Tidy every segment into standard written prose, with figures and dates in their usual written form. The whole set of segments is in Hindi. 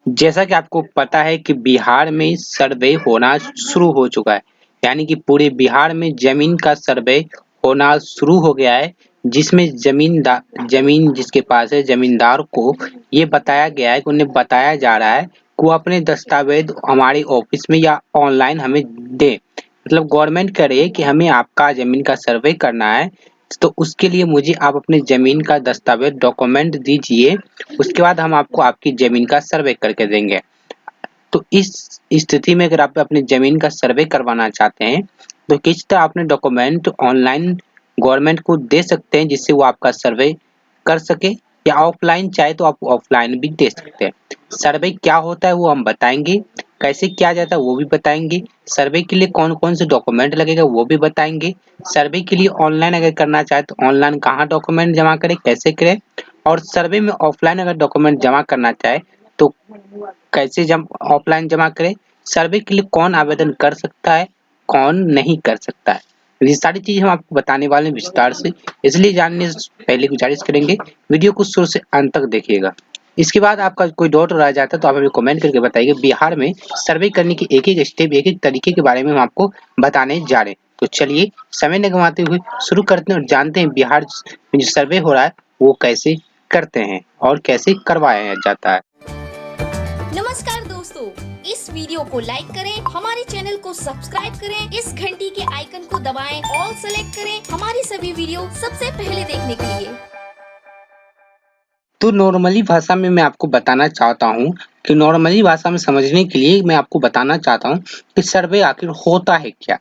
जैसा कि आपको पता है कि बिहार में सर्वे होना शुरू हो चुका है, यानी कि पूरे बिहार में जमीन का सर्वे होना शुरू हो गया है, जिसमें जमीन जिसके पास है जमींदार को ये बताया गया है कि उन्हें बताया जा रहा है कि वो अपने दस्तावेज हमारे ऑफिस में या ऑनलाइन हमें दे। मतलब गवर्नमेंट कह रही है कि हमें आपका जमीन का सर्वे करना है, तो उसके लिए मुझे आप अपने जमीन का दस्तावेज डॉक्यूमेंट दीजिए। उसके बाद हम आपको आपकी जमीन का सर्वे करके देंगे। तो इस स्थिति में अगर आप अपनी जमीन का सर्वे करवाना चाहते हैं, तो किस तरह अपने डॉक्यूमेंट ऑनलाइन गवर्नमेंट को दे सकते हैं, जिससे वो आपका सर्वे कर सके, या ऑफलाइन चाहे तो आप ऑफलाइन भी दे सकते हैं। सर्वे क्या होता है वो हम बताएंगे, कैसे किया जाता है वो भी बताएंगे, सर्वे के लिए कौन कौन से डॉक्यूमेंट लगेगा वो भी बताएंगे। सर्वे के लिए ऑनलाइन अगर करना चाहे तो ऑनलाइन कहाँ डॉक्यूमेंट जमा करें, कैसे करें, और सर्वे में ऑफलाइन अगर डॉक्यूमेंट जमा करना चाहे तो कैसे ऑफलाइन जमा करें, सर्वे के लिए कौन आवेदन कर सकता है, कौन नहीं कर सकता है। ये सारी चीजें हम आपको बताने वाले हैं विस्तार से, इसलिए जानने से पहले गुजारिश करेंगे वीडियो को शुरू से अंत तक देखिएगा। इसके बाद आपका कोई डाउट रह जाता है तो आप हमें कमेंट करके बताइए। बिहार में सर्वे करने के एक एक स्टेप, एक एक तरीके के बारे में हम आपको बताने जा रहे हैं। तो चलिए समय न गंवाते हुए शुरू करते हैं और जानते हैं बिहार में जो सर्वे हो रहा है वो कैसे करते हैं और कैसे करवाया जाता है। नमस्कार दोस्तों, इस वीडियो को लाइक करें, हमारे चैनल को सब्सक्राइब करें, इस घंटी के आइकन को दबाएं, ऑल सेलेक्ट करें हमारी सभी वीडियो सबसे पहले देखने के लिए। तो नॉर्मली भाषा में मैं आपको बताना चाहता हूँ कि नॉर्मली भाषा में समझने के लिए मैं आपको बताना चाहता हूँ कि सर्वे आखिर होता है क्या।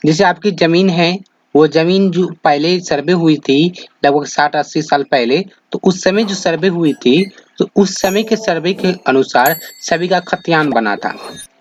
जैसे आपकी जमीन है, वो जमीन जो पहले सर्वे हुई थी लगभग 60-80 साल पहले, तो उस समय जो सर्वे हुई थी, तो उस समय के सर्वे के अनुसार सभी का खतियान बना था।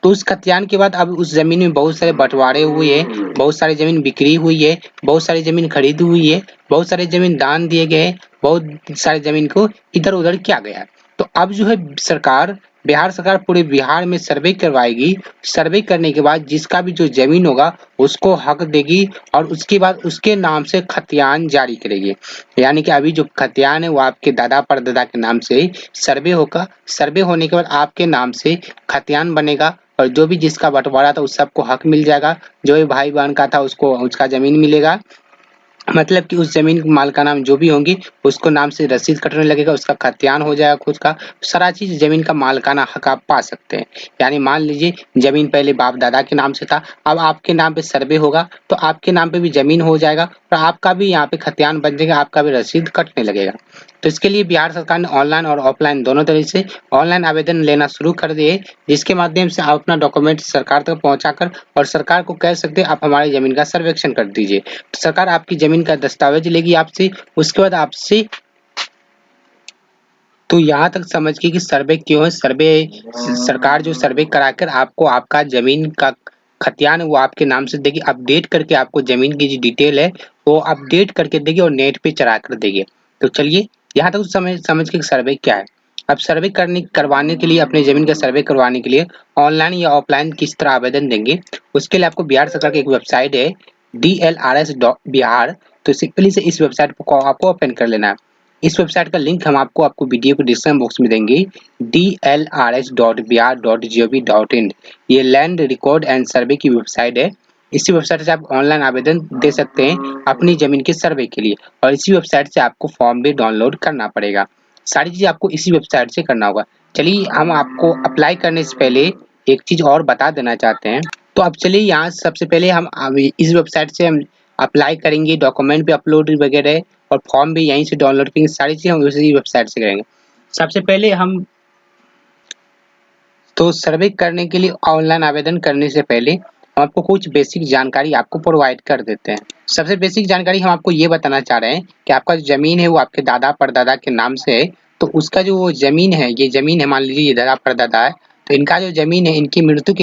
तो उस खतियान के बाद अब उस जमीन में बहुत सारे बंटवारे हुए हैं, बहुत सारी जमीन बिक्री हुई है, बहुत सारी जमीन खरीदी हुई है, बहुत सारी जमीन दान दिए गए, बहुत सारी जमीन को इधर उधर किया गया। तो अब जो है सरकार, बिहार सरकार पूरे बिहार में सर्वे करवाएगी। सर्वे करने के बाद जिसका भी जो जमीन होगा उसको हक देगी और उसके बाद उसके नाम से खतियान जारी करेगी। यानी कि अभी जो खतियान है वो आपके दादा परदादा के नाम से सर्वे होगा। सर्वे होने के बाद आपके नाम से खतियान बनेगा और जो भी जिसका बंटवारा था उस सबको हक मिल जाएगा। जो भी भाई बहन का था उसको उसका जमीन मिलेगा। मतलब कि उस जमीन के मालिकाना जो भी होंगी उसको नाम से रसीद कटने लगेगा, उसका खतियान हो जाएगा खुद का। सारा चीज जमीन का मालिकाना हक आप पा सकते हैं। यानी मान लीजिए जमीन पहले बाप दादा के नाम से था, अब आपके नाम पे सर्वे होगा तो आपके नाम पे भी जमीन हो जाएगा और आपका भी यहाँ पे खतियान बन जाएगा, आपका भी रसीद कटने लगेगा। तो इसके लिए बिहार सरकार ने ऑनलाइन और ऑफलाइन दोनों तरीके से ऑनलाइन आवेदन लेना शुरू कर दिए, जिसके माध्यम से आप अपना डॉक्यूमेंट सरकार तक पहुंचाकर और सरकार को कह सकते हैं आप हमारी जमीन का सर्वेक्षण कर दीजिए। तो सरकार आपकी जमीन का दस्तावेज लेगी आपसे, उसके बाद आपसे। तो यहाँ तक समझ गए कि सर्वे क्यों है। सर्वे सरकार जो सर्वे कराकर आपको आपका जमीन का खतियान वो आपके नाम से देगी, अपडेट करके आपको जमीन की जो डिटेल है वो अपडेट करके देगी और नेट पे चढ़ा कर देगी। तो चलिए यहाँ तक समझ के सर्वे क्या है। अब सर्वे करवाने के लिए, अपने जमीन का सर्वे करवाने के लिए ऑनलाइन या ऑफलाइन किस तरह आवेदन देंगे, उसके लिए आपको बिहार सरकार की एक वेबसाइट है DLRS.बिहार। तो सिंपली से इस वेबसाइट को आपको ओपन कर लेना है। इस वेबसाइट का लिंक हम आपको वीडियो के डिस्क्रिप्शन बॉक्स में देंगे, dlrs.bihar.gov.in। ये लैंड रिकॉर्ड एंड सर्वे की वेबसाइट है। इसी वेबसाइट से आप ऑनलाइन आवेदन दे सकते हैं अपनी जमीन के सर्वे के लिए, और इसी वेबसाइट से आपको फॉर्म भी डाउनलोड करना पड़ेगा। सारी चीज आपको इसी वेबसाइट से करना होगा। चलिए हम आपको अप्लाई करने से पहले एक चीज और बता देना चाहते हैं। तो अब चलिए यहाँ सबसे पहले हम इस वेबसाइट से हम अप्लाई करेंगे, डॉक्यूमेंट भी अपलोड वगैरह और फॉर्म भी यहीं से डाउनलोड करेंगे। सारी चीजें हम उसी वेबसाइट से करेंगे। सबसे पहले हम तो सर्वे करने के लिए ऑनलाइन आवेदन करने से पहले हम आपको कुछ बेसिक जानकारी आपको प्रोवाइड कर देते हैं। सबसे बेसिक जानकारी हम आपको ये बताना चाह रहे हैं कि आपका जो जमीन है वो आपके दादा परदादा के नाम से है। तो उसका जो वो जमीन है, ये जमीन है, मान लीजिए ये दादा परदादा है, तो इनका जो जमीन है इनकी मृत्यु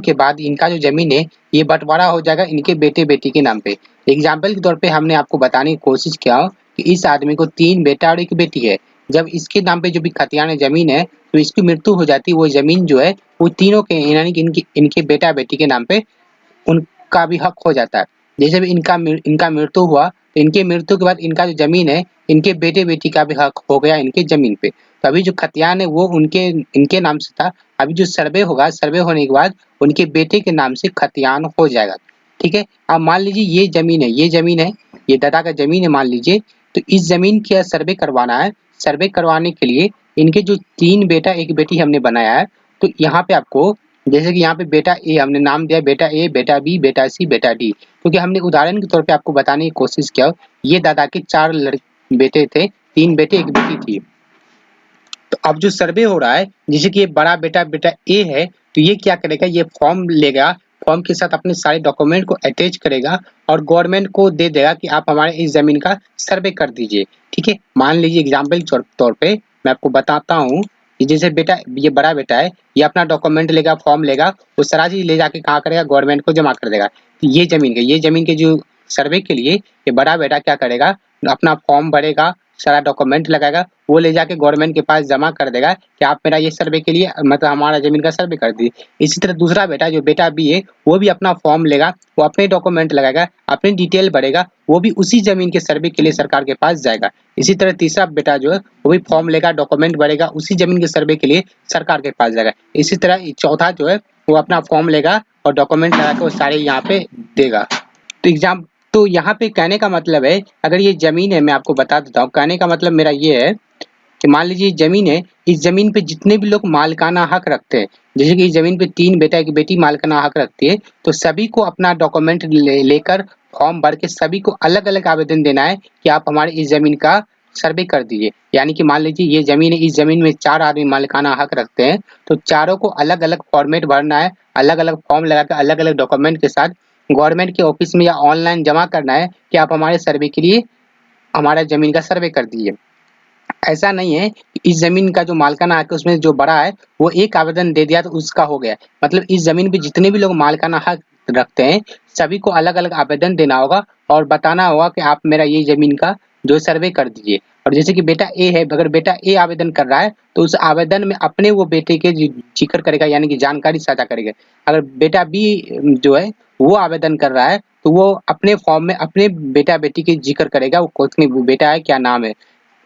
के बाद इनका जो जमीन है ये बंटवारा हो जाएगा इनके बेटे बेटी के नाम पे। एग्जाम्पल के तौर पे हमने आपको बताने की कोशिश किया कि इस आदमी को 3 बेटा और 1 बेटी है। जब इसके नाम पे जो भी खतियान जमीन है तो इसकी मृत्यु हो जाती है, वो जमीन जो है वो तीनों के यानी कि इनके बेटा बेटी के नाम पे उनका भी हक हो जाता है। जैसे भी इनका मृत्यु हुआ तो इनके मृत्यु के बाद इनका जो ज़मीन है, इनके बेटे-बेटी का भी हक हो गया इनके ज़मीन पे। तो अभी जो खतियान है वो इनके नाम से था, अभी जो सर्वे होगा, सर्वे होने के बाद उनके बेटे के नाम से खतियान हो जाएगा, ठीक है? अब मान लीजिए ये ज़मीन है, ये दादा का ज़मीन है मान लीजिए, तो इस ज़मीन का सर्वे करवाना है। सर्वे करवाने के लिए इनके जो 3 बेटा 1 बेटी हमने बनाया है, तो यहाँ पे आपको जैसे कि यहाँ पे बेटा ए हमने नाम दिया, बेटा ए, बेटा बी, बेटा सी, बेटा डी, क्योंकि हमने उदाहरण के तौर पे आपको बताने की कोशिश किया, ये दादा के 4 बेटे थे, 3 बेटे 1 बेटी थी। तो अब जो सर्वे हो रहा है, जैसे कि ये बड़ा बेटा बेटा ए है, तो ये क्या करेगा, ये फॉर्म लेगा, फॉर्म के साथ अपने सारे डॉक्यूमेंट को अटैच करेगा और गवर्नमेंट को दे देगा कि आप हमारे इस जमीन का सर्वे कर दीजिए, ठीक है? मान लीजिए एग्जाम्पल के तौर पे मैं आपको बताता हूँ कि जैसे बेटा ये बड़ा बेटा है, ये अपना डॉक्यूमेंट लेगा, फॉर्म लेगा, वो सारा चीज ले जाके कहाँ करेगा, गवर्नमेंट को जमा कर देगा। तो ये जमीन के जो सर्वे के लिए ये बड़ा बेटा क्या करेगा, अपना फॉर्म भरेगा, सारा डॉक्यूमेंट लगाएगा, वो ले जाके गवर्नमेंट के पास जमा कर देगा कि आप मेरा ये सर्वे के लिए मतलब हमारा जमीन का सर्वे कर दीजिए। इसी तरह दूसरा बेटा जो बेटा बी है, वो भी अपना फॉर्म लेगा, वो अपने डॉक्यूमेंट लगाएगा, अपनी डिटेल भरेगा, वो भी उसी जमीन के सर्वे के लिए सरकार के पास जाएगा। इसी तरह तीसरा बेटा जो है वो भी फॉर्म लेगा, डॉक्यूमेंट भरेगा, उसी जमीन के सर्वे के लिए सरकार के पास जाएगा। इसी तरह चौथा जो है वो अपना फॉर्म लेगा और डॉक्यूमेंट लगा के वो सारे यहाँ पे देगा। तो यहाँ पे कहने का मतलब है, अगर ये जमीन है, मैं आपको बता देता हूँ, कहने का मतलब मेरा ये है कि मान लीजिए जमीन है, इस जमीन पे जितने भी लोग मालिकाना हक रखते हैं, जैसे कि इस जमीन पे 3 बेटा 1 बेटी मालिकाना हक रखती है, तो सभी को अपना डॉक्यूमेंट लेकर फॉर्म भर के सभी को अलग-अलग आवेदन देना है कि आप हमारे इस जमीन का सर्वे कर दीजिए। यानी कि मान लीजिए ये जमीन है, इस जमीन में 4 आदमी मालिकाना हक रखते हैं, तो चारों को अलग-अलग फॉर्मेट भरना है, अलग-अलग फॉर्म लगाकर अलग-अलग डॉक्यूमेंट के साथ गवर्नमेंट के ऑफिस में या ऑनलाइन जमा करना है कि आप हमारे सर्वे के लिए हमारा जमीन का सर्वे कर दीजिए। ऐसा नहीं है कि इस जमीन का जो मालिकाना हक है उसमें जो बड़ा है वो एक आवेदन दे दिया तो उसका हो गया। मतलब इस जमीन पे जितने भी लोग मालिकाना हक रखते हैं सभी को अलग-अलग आवेदन देना होगा और बताना होगा कि आप मेरा ये जमीन का जो सर्वे कर दीजिए। और जैसे कि बेटा ए है, अगर बेटा ए आवेदन कर रहा है तो उस आवेदन में अपने वो बेटे के जिक्र करेगा, यानी कि जानकारी साझा करेगा। अगर बेटा बी जो है वो आवेदन कर रहा है तो वो अपने फॉर्म में अपने बेटा बेटी के जिक्र करेगा, वो कौन बेटा है, क्या नाम है।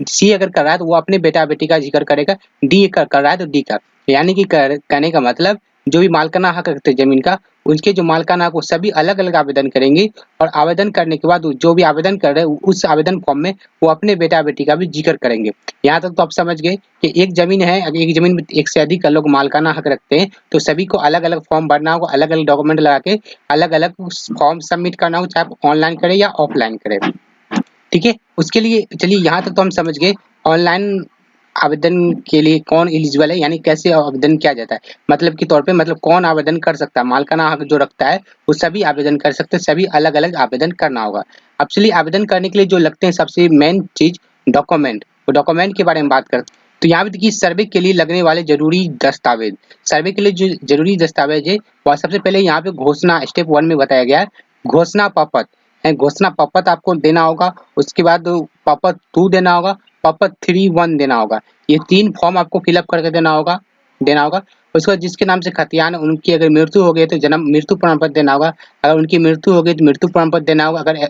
सी अगर कर रहा है तो वो अपने बेटा बेटी का जिक्र करेगा, डी कर रहा है तो डी का। यानी कि कहने का मतलब जो भी मालिकाना हक रखते हैं जमीन का, उसके जो मालिकाना हक वो सभी अलग-अलग आवेदन करेंगे और आवेदन करने के बाद जो भी आवेदन कर रहे हैं उस आवेदन फॉर्म में वो अपने बेटा बेटी का भी जिक्र करेंगे। यहाँ तक तो आप समझ गए कि एक जमीन है, अगर एक जमीन में एक से अधिक लोग मालिकाना हक रखते हैं तो सभी को अलग-अलग फॉर्म भरना होगा, अलग-अलग डॉक्यूमेंट लगा के अलग-अलग फॉर्म सबमिट करना होगा, चाहे आप ऑनलाइन करें या ऑफलाइन करें। ठीक है, उसके लिए चलिए यहाँ तक तो हम समझ गए ऑनलाइन आवेदन के लिए कौन एलिजिबल है, यानी कैसे आवेदन किया जाता है। मतलब के तौर पे मतलब कौन आवेदन कर सकता है, मालिकाना हक जो रखता है वो सभी आवेदन कर सकते हैं, सभी अलग-अलग आवेदन करना होगा। अब चलिए आवेदन करने के लिए जो लगते हैं सबसे मेन चीज डॉक्यूमेंट, तो डॉक्यूमेंट के बारे में बात करते हैं। तो यहाँ पे देखिए सर्वे के लिए लगने वाले जरूरी दस्तावेज, सर्वे के लिए जो जरूरी दस्तावेज है वह सबसे पहले यहाँ पे घोषणा स्टेप 1 में बताया गया है, घोषणा पत्र है, घोषणा पत्र आपको देना होगा। उसके बाद पत्र 2 देना होगा, पत्र 3-1 देना होगा। ये 3 फॉर्म आपको फिलअप करके देना होगा। उसके बाद जिसके नाम से खतियान है उनकी अगर मृत्यु हो गई तो जन्म मृत्यु प्रमाण पत्र देना होगा। अगर उनकी मृत्यु हो गई तो मृत्यु प्रमाण पत्र देना होगा।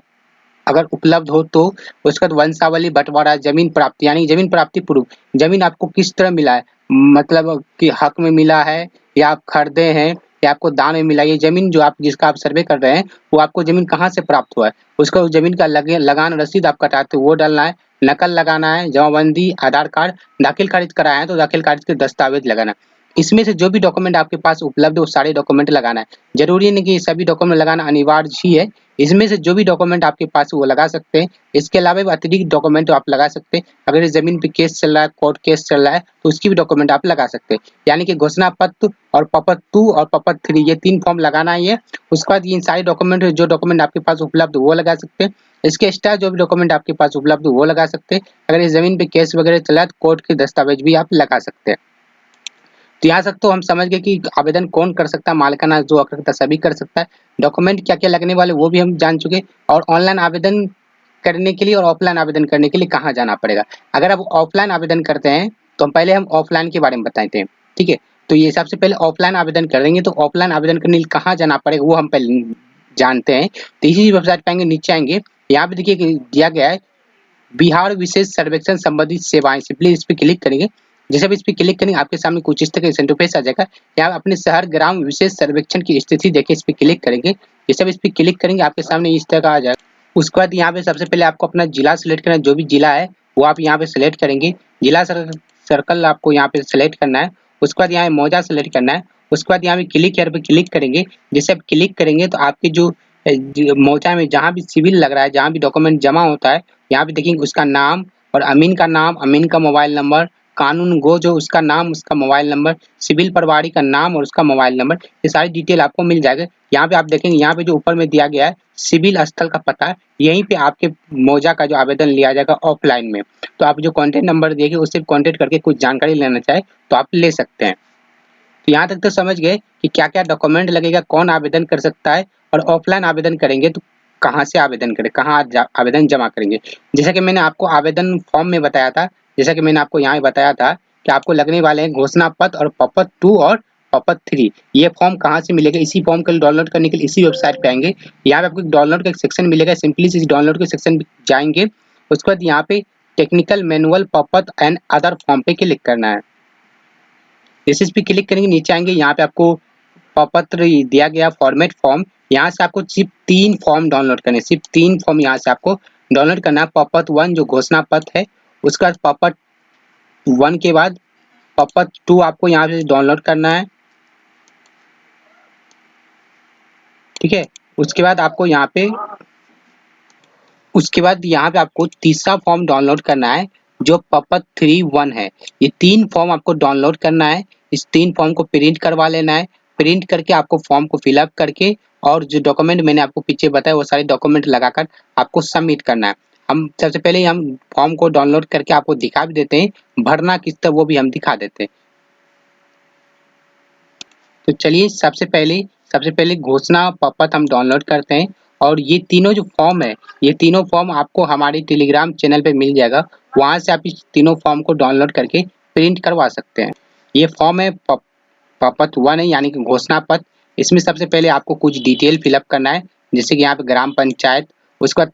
अगर उपलब्ध हो तो उसके बाद वंशावली, बंटवारा, जमीन प्राप्ति, यानी जमीन प्राप्ति पूर्व जमीन आपको किस तरह मिला है, मतलब कि हक में मिला है या आप खरीदे हैं या आपको दान में मिला। ये जमीन जो आप जिसका आप सर्वे कर रहे हैं वो आपको जमीन कहाँ से प्राप्त हुआ है, उसका उस जमीन का लगान रसीद आप कटाते हो वो डालना है, नकल लगाना है, जमाबंदी, आधार कार्ड, दाखिल खारिज कराया है तो दाखिल खारिज के दस्तावेज लगाना है। इसमें से जो भी डॉक्यूमेंट आपके पास उपलब्ध है वो सारे डॉक्यूमेंट लगाना है। जरूरी नहीं कि सभी डॉक्यूमेंट लगाना अनिवार्य ही है, इसमें से जो भी डॉक्यूमेंट आपके पास है वो लगा सकते हैं। इसके अलावा भी अतिरिक्त डॉक्यूमेंट आप लगा सकते हैं। अगर इस जमीन पे केस चल रहा है, कोर्ट केस चल रहा है तो उसकी भी डॉक्यूमेंट आप लगा सकते हैं। यानी कि घोषणा पत्र और पत्र 2 और पत्र 3 ये 3 फॉर्म लगाना ही है। उसके बाद इन सारे डॉक्यूमेंट जो डॉक्यूमेंट आपके पास उपलब्ध वो लगा सकते हैं। इसके एक्स्ट्रा जो भी डॉक्यूमेंट आपके पास उपलब्ध वो लगा सकते हैं। अगर इस जमीन पे केस वगैरह चला है तो कोर्ट के दस्तावेज भी आप लगा सकते हैं। तो यहाँ तक तो हम समझ गए कि आवेदन कौन कर सकता है, मालिकाना जो हक रखता है सभी कर सकता है। डॉक्यूमेंट क्या-क्या लगने वाले वो भी हम जान चुके, और ऑनलाइन आवेदन करने के लिए और ऑफलाइन आवेदन करने के लिए कहाँ जाना पड़ेगा। अगर आप ऑफलाइन आवेदन करते हैं तो हम ऑफलाइन के बारे में बताते हैं, ठीक है। तो ये सबसे पहले ऑफलाइन आवेदन करेंगे तो ऑफलाइन आवेदन करने के लिए कहाँ जाना पड़ेगा वो हम पहले जानते हैं। तो इसी वेबसाइट पे आएंगे, नीचे आएंगे, यहाँ पे देखिए दिया गया है बिहार विशेष सर्वेक्षण संबंधित सेवाएं, सिंपली इस पे क्लिक करेंगे। जैसे भी इस पे क्लिक करेंगे आपके सामने कुछ इस तरह का इंटरफेस आ जाएगा। यहाँ अपने शहर ग्राम विशेष सर्वेक्षण की स्थिति देखे इस पे क्लिक करेंगे। जैसे भी इस पे क्लिक करेंगे आपके सामने इस तरह का आ जाएगा। उसके बाद यहाँ पे सबसे पहले आपको अपना जिला सिलेक्ट करना है, जो भी जिला है वो आप यहाँ पे सिलेक्ट करेंगे। जिला सर्कल आपको यहाँ पे सिलेक्ट करना है। उसके बाद यहाँ मौजा सेलेक्ट करना है। उसके बाद यहाँ पे क्लिक हेयर पे क्लिक करेंगे। जैसे आप क्लिक करेंगे तो आपके जो मौजा में जहाँ भी सिविल लग रहा है, जहाँ भी डॉक्यूमेंट जमा होता है, यहाँ पे देखेंगे उसका नाम और अमीन का नाम, अमीन का मोबाइल नंबर, कानून गो जो उसका नाम, उसका मोबाइल नंबर, सिविल प्रभारी का नाम और उसका मोबाइल नंबर, ये सारी डिटेल आपको मिल जाएगा। यहाँ पे आप देखेंगे यहाँ पे जो ऊपर में दिया गया है सिविल स्थल का पता, यहीं पे आपके मौजा का जो आवेदन लिया जाएगा ऑफलाइन में। तो आप जो कॉन्टेक्ट नंबर दिए उससे कॉन्टेक्ट करके कुछ जानकारी लेना चाहे तो आप ले सकते हैं। तो यहाँ तक तो समझ गए कि क्या क्या डॉक्यूमेंट लगेगा, कौन आवेदन कर सकता है, और ऑफलाइन आवेदन करेंगे तो कहाँ से आवेदन करें, कहाँ आवेदन जमा करेंगे। जैसा कि मैंने आपको आवेदन फॉर्म में बताया था, जैसा कि मैंने आपको यहाँ बताया था कि आपको लगने वाले हैं घोषणा पत्र और पपत 2 और पपत 3। ये फॉर्म कहाँ से मिलेगा, इसी फॉर्म को डाउनलोड करने के लिए इसी वेबसाइट पे आएंगे। यहाँ पे आपको डाउनलोड का एक सेक्शन मिलेगा, सिंपली इस डाउनलोड के सेक्शन पे जाएंगे। उसके बाद यहाँ पे टेक्निकल मैनुअल पपत एंड अदर फॉर्म पे क्लिक करना है। जैसे इस पे क्लिक करेंगे नीचे आएंगे, यहाँ पे आपको प्रपत्र दिया गया फॉर्मेट फॉर्म, यहाँ से आपको सिर्फ 3 फॉर्म डाउनलोड करने, सिर्फ 3 फॉर्म यहाँ से आपको डाउनलोड करना है। पपत 1 जो घोषणा पत्र है, उसके बाद पपत 1 के बाद पपत 2 आपको यहाँ से डाउनलोड करना है, ठीक है। उसके बाद आपको यहाँ पे आपको तीसरा फॉर्म डाउनलोड करना है जो पपत 3-1 है। ये 3 फॉर्म आपको डाउनलोड करना है। इस 3 फॉर्म को प्रिंट करवा लेना है। प्रिंट करके आपको फॉर्म को फिलअप करके और जो डॉक्यूमेंट मैंने आपको पीछे बताया वो सारे डॉक्यूमेंट लगाकर आपको सबमिट करना है। हम सबसे पहले हम फॉर्म को डाउनलोड करके आपको दिखा भी देते हैं, भरना किस तरह वो भी हम दिखा देते हैं। तो चलिए सबसे पहले घोषणा पपत हम डाउनलोड करते हैं। और ये तीनों जो फॉर्म है, ये तीनों फॉर्म आपको हमारे टेलीग्राम चैनल पे मिल जाएगा, वहां से आप इस तीनों फॉर्म को डाउनलोड करके प्रिंट करवा सकते हैं। ये फॉर्म है पपत 1 है, यानी कि घोषणा पत्र। इसमें सबसे पहले आपको कुछ डिटेल फिलअप करना है, जैसे कि यहाँ पे ग्राम पंचायत, उसके बाद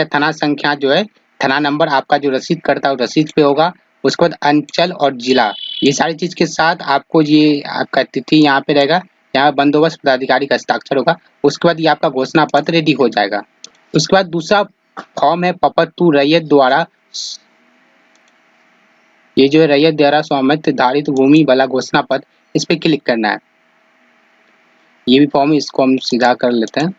थाना संख्या जो है, थाना नंबर आपका जो रसीद करता है वो रसीद पे होगा। उसके बाद अंचल और जिला, ये सारी चीज के साथ आपको ये आपका तिथि यहाँ पे रहेगा, यहाँ बंदोबस्त पदाधिकारी का हस्ताक्षर होगा। उसके बाद ये आपका घोषणा पत्र रेडी हो जाएगा। उसके बाद दूसरा फॉर्म है पपत 2 रैयत द्वारा, ये जो है रैयत द्वारा स्वामित्व धारित भूमि वाला घोषणा पत्र, इस पे क्लिक करना है। ये भी फॉर्म, इसको हम सीधा कर लेते हैं।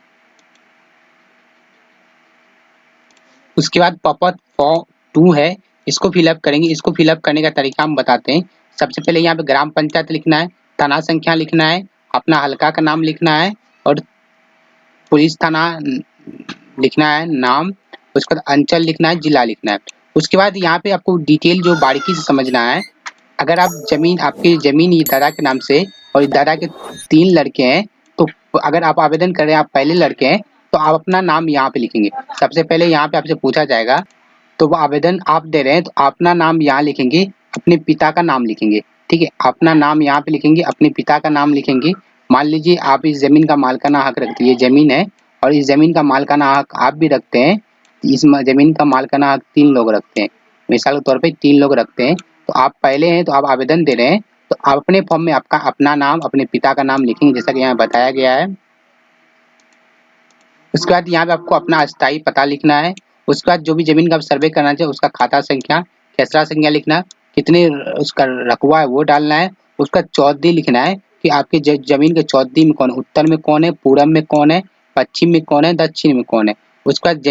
उसके बाद पपत 2 है, इसको फिलअप करेंगे। इसको फिलअप करने का तरीका हम बताते हैं। सबसे पहले यहाँ पे ग्राम पंचायत लिखना है, थाना संख्या लिखना है, अपना हल्का का नाम लिखना है और पुलिस थाना लिखना है नाम। उसके बाद अंचल लिखना है, जिला लिखना है। उसके बाद यहाँ पे आपको डिटेल जो बारीकी से समझना है। अगर आप आपकी जमीन ये दादा के नाम से और दादा के 3 लड़के हैं, तो अगर आप आवेदन कर रहे हैं, आप पहले लड़के हैं, तो आप अपना नाम यहाँ पे लिखेंगे। सबसे पहले यहाँ पे आपसे पूछा जाएगा, तो वो आवेदन आप दे रहे हैं तो अपना नाम यहाँ लिखेंगे, अपने पिता का नाम लिखेंगे, ठीक है। अपना नाम यहाँ पे लिखेंगे, अपने पिता का नाम लिखेंगे। मान लीजिए आप इस जमीन का मालिकाना हक रखते हैं, ये जमीन है और इस जमीन का मालिकाना हक आप भी रखते हैं। इस जमीन का मालिकाना हक 3 लोग रखते हैं, मिसाल के तौर पे 3 लोग रखते हैं। तो आप पहले हैं तो आप आवेदन दे रहे हैं, तो आप अपने फॉर्म में आपका अपना नाम, अपने पिता का नाम लिखेंगे, जैसा कि यहाँ बताया गया है। उसके बाद यहाँ पे आपको अपना अस्थायी पता लिखना है। उसके बाद जो भी जमीन का आप सर्वे करना चाहिए उसका खाता संख्या, खेसरा संख्या लिखना, कितने उसका रकबा है वो डालना है। उसका चौहद्दी लिखना है कि आपके जमीन के चौहद्दी में कौन, उत्तर में कौन है, पूरब में कौन है, पश्चिम में कौन है, दक्षिण में कौन है। उसके बाद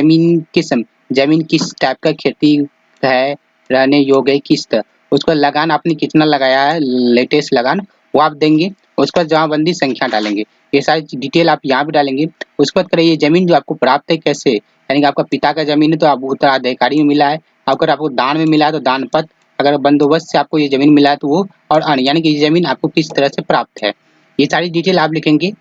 जमीन किस टाइप का खेती है, रहने योग्य है किस तरह। उसका लगान आपने कितना लगाया है, लेटेस्ट लगान, वो आप देंगे। उसके बाद जमाबंदी संख्या डालेंगे, ये सारी डिटेल आप यहाँ पे डालेंगे। उसके बाद करिए जमीन जो आपको प्राप्त है कैसे, यानी कि आपका पिता का जमीन है तो आप उत्तराधिकारी में मिला है, अगर आपको दान में मिला है तो दान पत्र, अगर बंदोबस्त से आपको ये जमीन मिला है तो वो, और अन्य, यानी कि ये जमीन आपको किस तरह से प्राप्त है, ये सारी डिटेल आप लिखेंगे,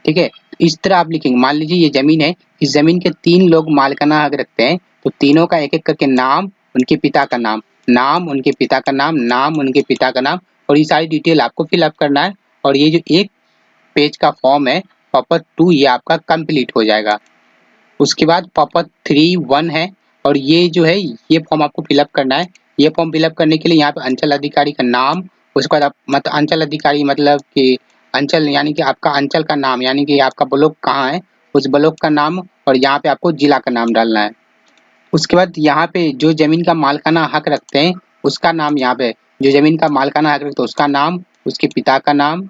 ठीक है। इस तरह आप लिखेंगे। मान लीजिए ये जमीन है, इस जमीन के 3 लोग मालिकाना हक रखते हैं, तो तीनों का एक एक करके नाम, उनके पिता का नाम, नाम उनके पिता का नाम, नाम उनके पिता का नाम, और ये सारी डिटेल आपको फिलअप करना है। और ये जो एक पेज का फॉर्म है पपत 2, ये आपका कंप्लीट हो जाएगा। उसके बाद पॉपअप 3(1) है और ये जो है ये फॉर्म आपको फिलअप करना है। ये फॉर्म फिलअप करने के लिए यहाँ पे अंचल अधिकारी का नाम, उसके बाद आप अंचल अधिकारी मतलब कि अंचल यानी कि आपका अंचल का नाम यानी कि आपका ब्लॉक कहाँ है उस ब्लॉक का नाम और यहाँ पे आपको जिला का नाम डालना है। उसके बाद यहाँ पे जो जमीन का मालिकाना हक रखते हैं उसका नाम, यहाँ पे जो जमीन का मालिकाना हक रखते हैं उसका नाम, उसके पिता का नाम,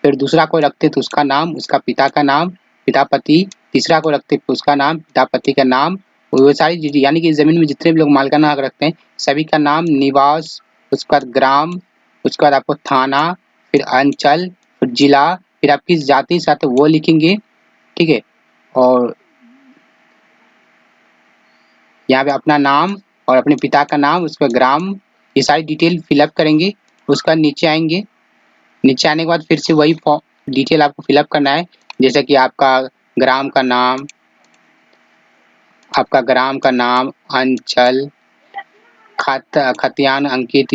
फिर दूसरा कोई रखते तो उसका नाम, उसका पिता का नाम, पिता पति, तीसरा को रखते तो उसका नाम, पिता पति का नाम, वो सारी यानी कि जमीन में जितने भी लोग मालिकाना हक रखते हैं सभी का नाम, निवास, उसके बाद ग्राम, उसके बाद आपको थाना, फिर अंचल, फिर जिला, फिर आप किस जाति से आते वो लिखेंगे, ठीक है। और यहाँ पे अपना नाम और अपने पिता का नाम, उसका ग्राम, ये सारी डिटेल फिलअप करेंगे। उसका नीचे आएंगे, नीचे आने के बाद फिर से वही फॉर्म डिटेल आपको फिलअप करना है, जैसे कि आपका ग्राम का नाम, आपका ग्राम का नाम, अंचल, खतियान अंकित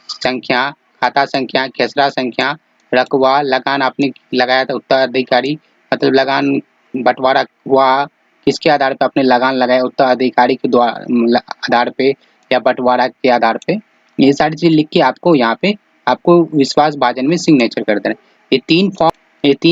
संख्या, खाता संख्या, खेसरा संख्या, रकबा, लगान आपने लगाया था उत्तराधिकारी मतलब लगान बंटवारा हुआ किसके आधार पे आपने लगान लगाया, उत्तराधिकारी के द्वारा आधार पे या बंटवारा के आधार पे, ये सारी चीज लिख के आपको यहाँ पे आपको विश्वास भाजन में सिग्नेचर कर देना है। ये तीन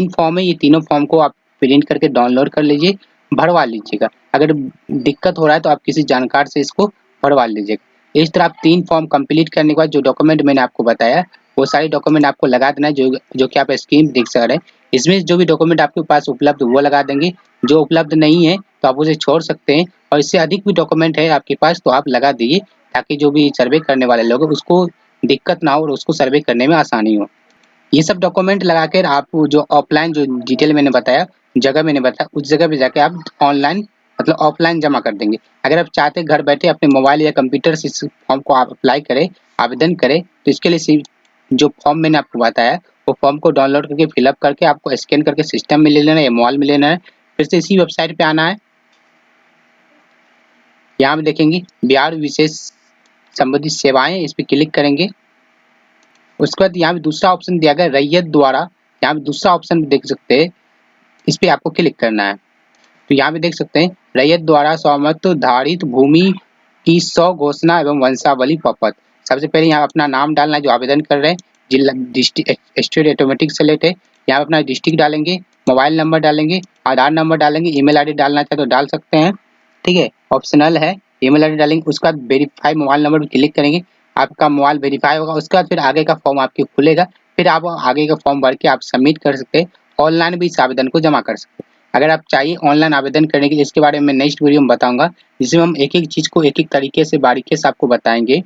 फॉर्म है, ये तीनों फॉर्म को आप प्रिंट करके डाउनलोड कर लीजिए, भरवा लीजिएगा। अगर दिक्कत हो रहा है तो आप किसी जानकार से इसको भरवा लीजिएगा। इस तरह आप 3 फॉर्म कंप्लीट करने के बाद जो डॉक्यूमेंट मैंने आपको बताया वो सारे डॉक्यूमेंट आपको लगा देना है, जो कि आप स्क्रीन देख सक रहे हैं। इसमें जो भी डॉक्यूमेंट आपके पास उपलब्ध वो लगा देंगे, जो उपलब्ध नहीं है तो आप उसे छोड़ सकते हैं और इससे अधिक भी डॉक्यूमेंट है आपके पास तो आप लगा दीजिए, ताकि जो भी सर्वे करने वाले लोग हैं उसको दिक्कत ना हो और उसको सर्वे करने में आसानी हो। ये सब डॉक्यूमेंट लगाकर आप जो ऑफलाइन जो डिटेल मैंने बताया, जगह मैंने बताया, उस जगह पे जाके आप ऑनलाइन मतलब ऑफलाइन जमा कर देंगे। अगर आप चाहते हैं घर बैठे अपने मोबाइल या कंप्यूटर से इस फॉर्म को आप अप्लाई करें, आवेदन करें, तो इसके लिए जो फॉर्म मैंने आपको बताया वो फॉर्म को डाउनलोड करके फिलअप करके आपको स्कैन करके सिस्टम में ले लेना है या मोबाइल में लेना है। फिर से इसी वेबसाइट पे आना है, यहाँ पे देखेंगे बिहार विशेष संबंधित सेवाएं, इस पर क्लिक करेंगे। उसके बाद यहाँ पे दूसरा ऑप्शन दिया गया रैयत द्वारा, यहाँ पे दूसरा ऑप्शन देख सकते हैं, इस पे आपको क्लिक करना है। तो यहाँ पे देख सकते हैं रैयत द्वारा स्वामित्व धारित भूमि की 100 घोषणा एवं वंशावली पॉपअप। सबसे पहले यहाँ अपना नाम डालना है जो आवेदन कर रहे हैं, जिला डिस्ट्रिक्ट स्टेट ऑटोमेटिक सेलेक्ट है, यहाँ अपना डिस्ट्रिक्ट डालेंगे, मोबाइल नंबर डालेंगे, आधार नंबर डालेंगे, ईमेल आईडी डालना चाहे तो डाल सकते हैं, ठीक है, ऑप्शनल है। ईमेल आईडी डालेंगे, उसके बाद वेरीफाई मोबाइल नंबर पर क्लिक करेंगे, आपका मोबाइल वेरीफाई होगा। उसके बाद फिर आगे का फॉर्म आपके खुलेगा, फिर आप आगे का फॉर्म भर के आप सबमिट कर सकते हैं, ऑनलाइन भी इस आवेदन को जमा कर सकते हैं। अगर आप चाहिए ऑनलाइन आवेदन करने के लिए, इसके बारे में मैं नेक्स्ट वीडियो में बताऊंगा, जिसमें हम एक एक चीज को एक एक तरीके से बारीकी से आपको बताएंगे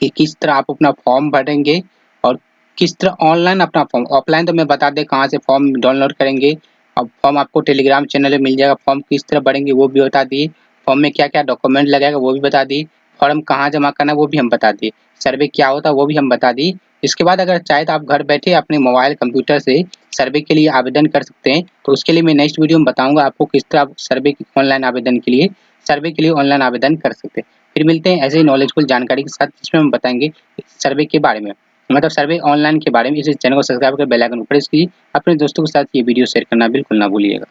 कि किस तरह आप अपना फॉर्म भरेंगे और किस तरह ऑनलाइन अपना फॉर्म, ऑफलाइन तो मैं बता दें कहाँ से फॉर्म डाउनलोड करेंगे, अब फॉर्म आपको टेलीग्राम चैनल में मिल जाएगा, फॉर्म किस तरह भरेंगे वो भी बता दिए, फॉर्म में क्या क्या डॉक्यूमेंट लगेगा वो भी बता दिए, फॉर्म कहाँ जमा करना वो भी हम बता दिए, सर्वे क्या होता है वो भी हम बता दिए। इसके बाद अगर चाहे तो आप घर बैठे अपने मोबाइल कंप्यूटर से सर्वे के लिए आवेदन कर सकते हैं, तो उसके लिए मैं नेक्स्ट वीडियो में बताऊंगा आपको किस तरह आप सर्वे ऑनलाइन आवेदन के लिए ऑनलाइन आवेदन कर सकते हैं। फिर मिलते हैं ऐसे ही नॉलेजफुल जानकारी के साथ, जिसमें हम बताएंगे सर्वे के बारे में, मतलब सर्वे ऑनलाइन के बारे में। इस चैनल को सब्सक्राइब कर बेल आइकन को प्रेस कीजिए, अपने दोस्तों के साथ ये वीडियो शेयर करना बिल्कुल ना भूलिएगा।